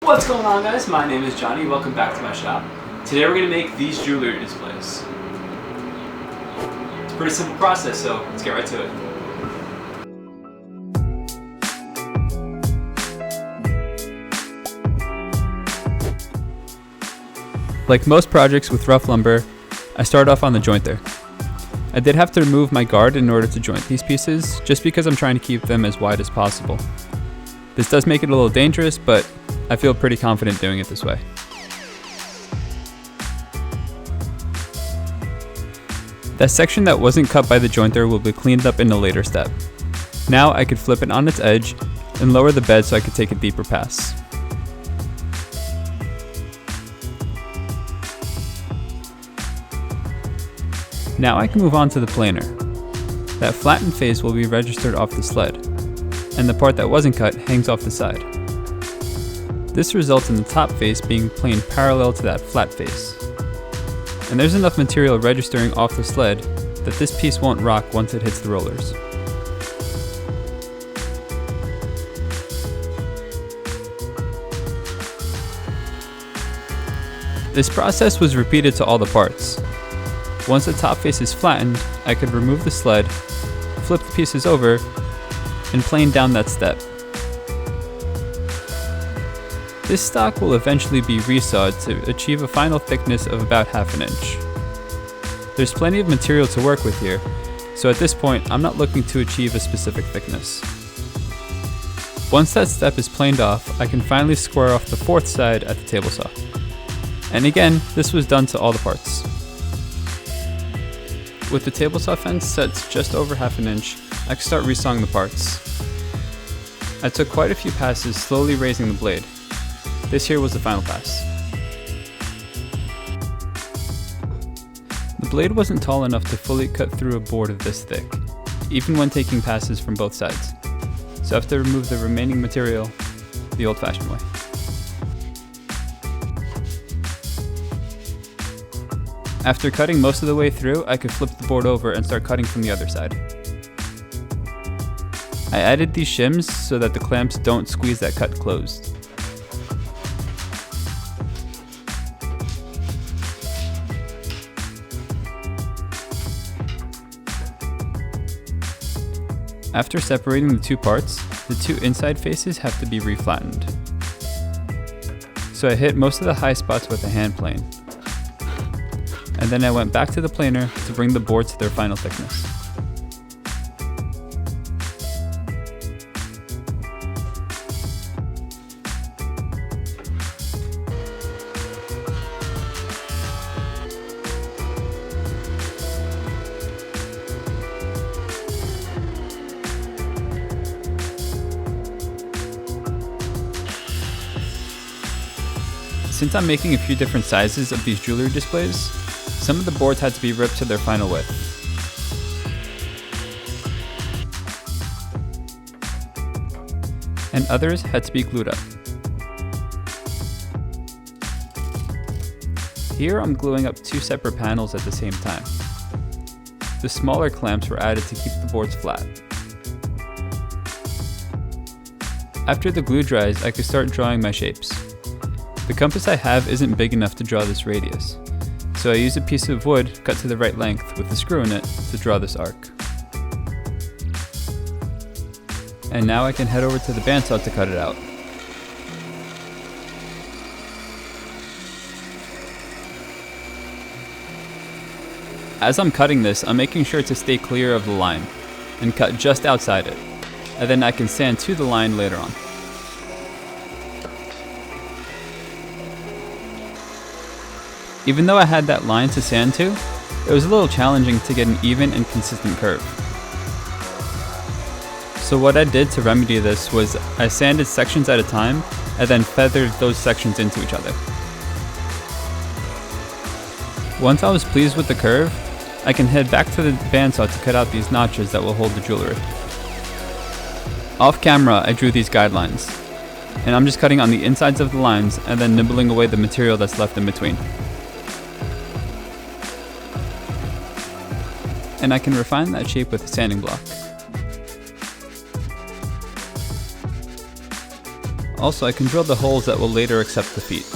What's going on, guys? My name is Johnny. Welcome back to my shop. Today we're going to make these jewelry displays. It's a pretty simple process, so let's get right to it. Like most projects with rough lumber, I start off on the jointer. I did have to remove my guard in order to joint these pieces, just because I'm trying to keep them as wide as possible. This does make it a little dangerous, but I feel pretty confident doing it this way. That section that wasn't cut by the jointer will be cleaned up in a later step. Now I could flip it on its edge and lower the bed so I could take a deeper pass. Now I can move on to the planer. That flattened face will be registered off the sled, and the part that wasn't cut hangs off the side. This results in the top face being planed parallel to that flat face. And there's enough material registering off the sled that this piece won't rock once it hits the rollers. This process was repeated to all the parts. Once the top face is flattened, I could remove the sled, flip the pieces over, and plane down that step. This stock will eventually be resawed to achieve a final thickness of about 1/2 inch. There's plenty of material to work with here, so at this point I'm not looking to achieve a specific thickness. Once that step is planed off, I can finally square off the fourth side at the table saw. And again, this was done to all the parts. With the table saw fence set to just over 1/2 inch, I can start resawing the parts. I took quite a few passes, slowly raising the blade. This here was the final pass. The blade wasn't tall enough to fully cut through a board this thick, even when taking passes from both sides, so I have to remove the remaining material the old-fashioned way. After cutting most of the way through, I could flip the board over and start cutting from the other side. I added these shims so that the clamps don't squeeze that cut closed. After separating the two parts, the two inside faces have to be reflattened. So I hit most of the high spots with a hand plane. And then I went back to the planer to bring the boards to their final thickness. Since I'm making a few different sizes of these jewelry displays, some of the boards had to be ripped to their final width. And others had to be glued up. Here I'm gluing up two separate panels at the same time. The smaller clamps were added to keep the boards flat. After the glue dries, I could start drawing my shapes. The compass I have isn't big enough to draw this radius, so I use a piece of wood cut to the right length with a screw in it to draw this arc. And now I can head over to the bandsaw to cut it out. As I'm cutting this, I'm making sure to stay clear of the line and cut just outside it, and then I can sand to the line later on. Even though I had that line to sand to, it was a little challenging to get an even and consistent curve. So what I did to remedy this was I sanded sections at a time and then feathered those sections into each other. Once I was pleased with the curve, I can head back to the bandsaw to cut out these notches that will hold the jewelry. Off camera, I drew these guidelines, and I'm just cutting on the insides of the lines and then nibbling away the material that's left in between. And I can refine that shape with a sanding block. Also, I can drill the holes that will later accept the feet.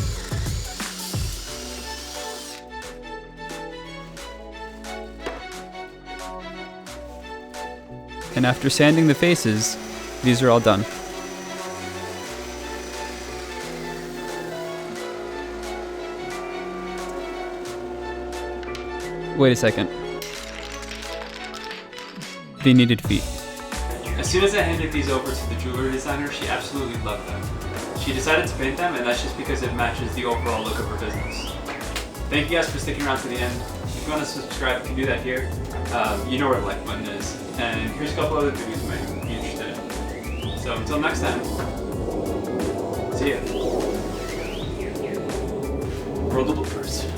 And after sanding the faces, these are all done. Wait a second. They needed feet. As soon as I handed these over to the jewelry designer, she absolutely loved them. She decided to paint them, and that's just because it matches the overall look of her business. Thank you guys for sticking around to the end. If you want to subscribe, you can do that here. You know where the like button is. And here's a couple other videos you might be interested in. So until next time, see ya. Roll the bloopers.